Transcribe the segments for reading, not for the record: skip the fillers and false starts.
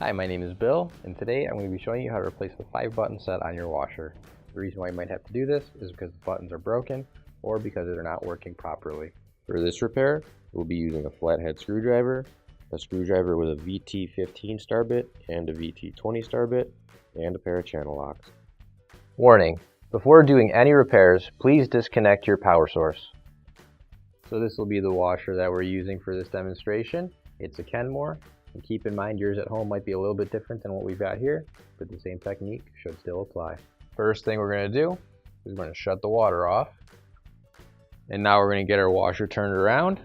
Hi, my name is Bill, and today I'm going to be showing you how to replace the 5-button set on your washer. The reason why you might have to do this is because the buttons are broken or because they're not working properly. For this repair, we'll be using a flathead screwdriver with a VT15 star bit and a VT20 star bit, and a pair of channel locks. Warning: before doing any repairs, please disconnect your power source. So this will be the washer that we're using for this demonstration. It's a Kenmore. And keep in mind, yours at home might be a little bit different than what we've got here, but the same technique should still apply. First thing we're going to do is we're going to shut the water off. And now we're going to get our washer turned around.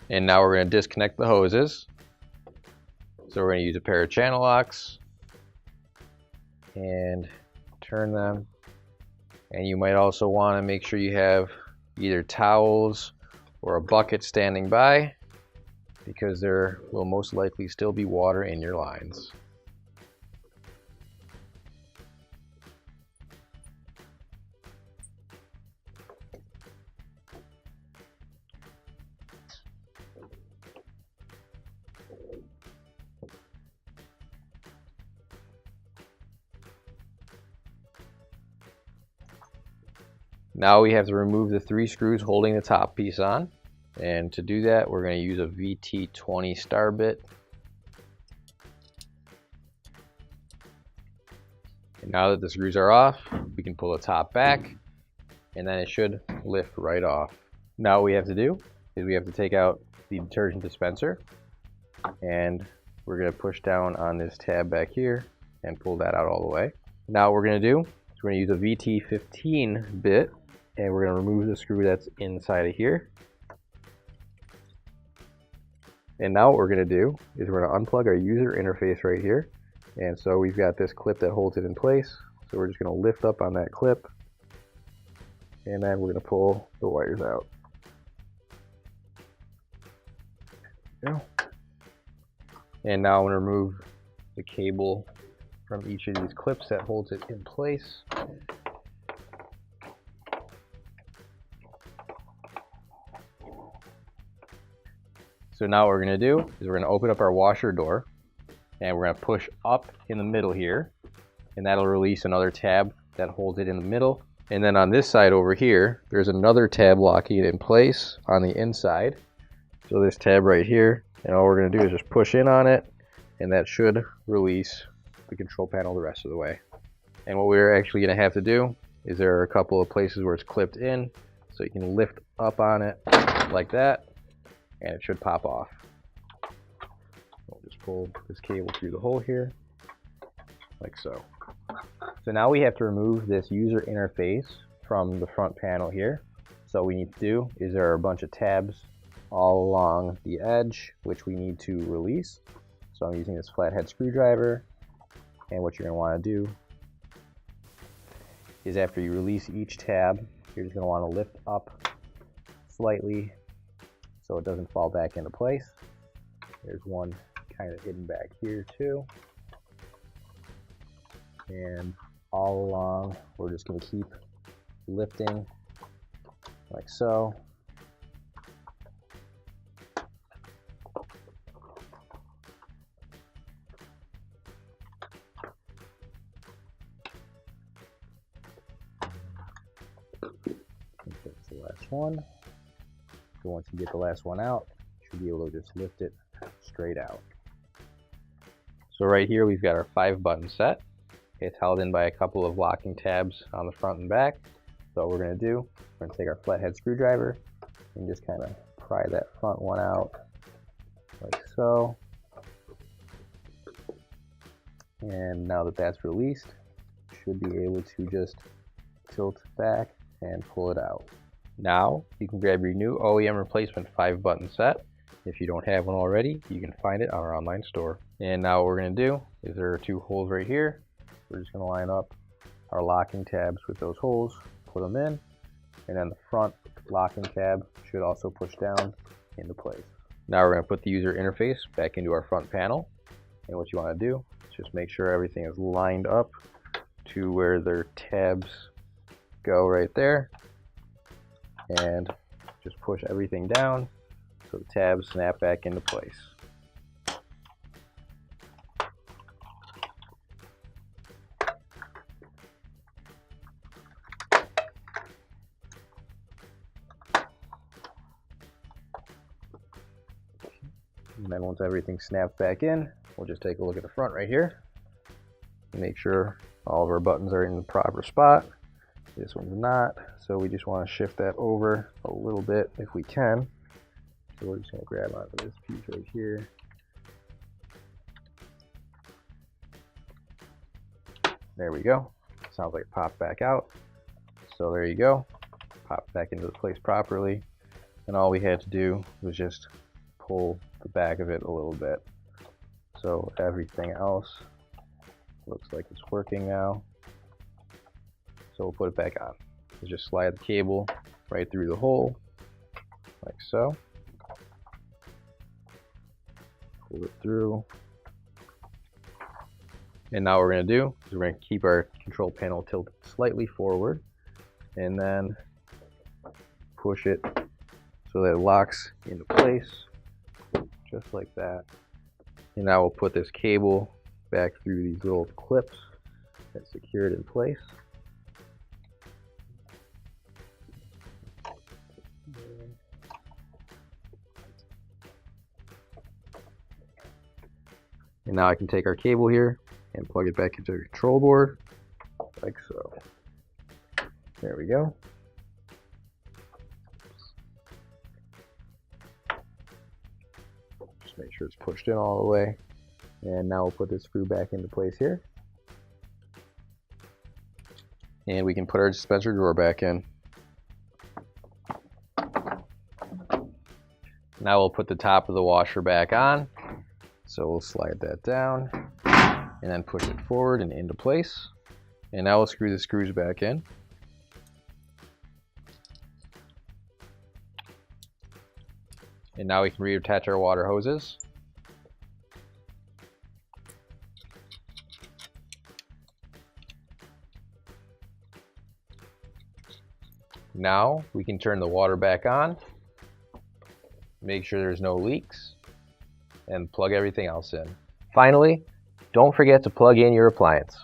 And now we're going to disconnect the hoses. So we're going to use a pair of channel locks and turn them. And you might also want to make sure you have either towels or a bucket standing by, because there will most likely still be water in your lines. Now we have to remove the 3 screws holding the top piece on. And to do that, we're going to use a VT20 star bit. And now that the screws are off, we can pull the top back, and then it should lift right off. Now what we have to do is we have to take out the detergent dispenser, and we're going to push down on this tab back here and pull that out all the way. Now what we're going to do is we're going to use a VT15 bit, and we're going to remove the screw that's inside of here. And now what we're going to do is we're going to unplug our user interface right here. And so we've got this clip that holds it in place. So we're just going to lift up on that clip. And then we're going to pull the wires out. There we go. And now I'm going to remove the cable from each of these clips that holds it in place. So now what we're going to do is we're going to open up our washer door, and we're going to push up in the middle here, and that'll release another tab that holds it in the middle. And then on this side over here, there's another tab locking it in place on the inside. So this tab right here, and all we're going to do is just push in on it, and that should release the control panel the rest of the way. And what we're actually going to have to do is there are a couple of places where it's clipped in, so you can lift up on it like that, and it should pop off. We'll just pull this cable through the hole here, like so. So now we have to remove this user interface from the front panel here. So what we need to do is there are a bunch of tabs all along the edge, which we need to release. So I'm using this flathead screwdriver, and what you're going to want to do is after you release each tab, you're just going to want to lift up slightly so it doesn't fall back into place. There's one kind of hidden back here too. And all along, we're just going to keep lifting like so. I think that's the last one. So once you get the last one out, you should be able to just lift it straight out. So right here we've got our 5-button set. It's held in by a couple of locking tabs on the front and back. So what we're going to do, we're going to take our flathead screwdriver and just kind of pry that front one out like so. And now that that's released, you should be able to just tilt back and pull it out. Now you can grab your new OEM replacement 5-button set. If you don't have one already, you can find it on our online store. And now what we're going to do is there are 2 holes right here. We're just going to line up our locking tabs with those holes, put them in, and then the front locking tab should also push down into place. Now we're going to put the user interface back into our front panel. And what you want to do is just make sure everything is lined up to where their tabs go right there. And just push everything down so the tabs snap back into place. And then once everything snaps back in, we'll just take a look at the front right here. Make sure all of our buttons are in the proper spot. This one's not, so we just want to shift that over a little bit if we can. So we're just going to grab onto this piece right here. There we go. Sounds like it popped back out. So there you go. Popped back into place properly. And all we had to do was just pull the back of it a little bit. So everything else looks like it's working now. So we'll put it back on. We'll just slide the cable right through the hole, like so. Pull it through. And now what we're going to do is we're going to keep our control panel tilted slightly forward and then push it so that it locks into place, just like that. And now we'll put this cable back through these little clips that secure it in place. And now I can take our cable here and plug it back into the control board, like so. There we go. Just make sure it's pushed in all the way. And now we'll put this screw back into place here. And we can put our dispenser drawer back in. Now we'll put the top of the washer back on. So we'll slide that down and then push it forward and into place. And now we'll screw the screws back in. And now we can reattach our water hoses. Now we can turn the water back on, make sure there's no leaks, and plug everything else in. Finally, don't forget to plug in your appliance.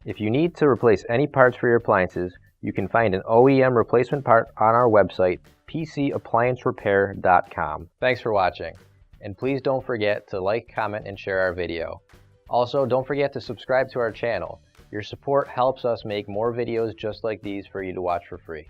If you need to replace any parts for your appliances, you can find an OEM replacement part on our website, PCApplianceRepair.com. Thanks for watching, and please don't forget to like, comment, and share our video. Also, don't forget to subscribe to our channel. Your support helps us make more videos just like these for you to watch for free.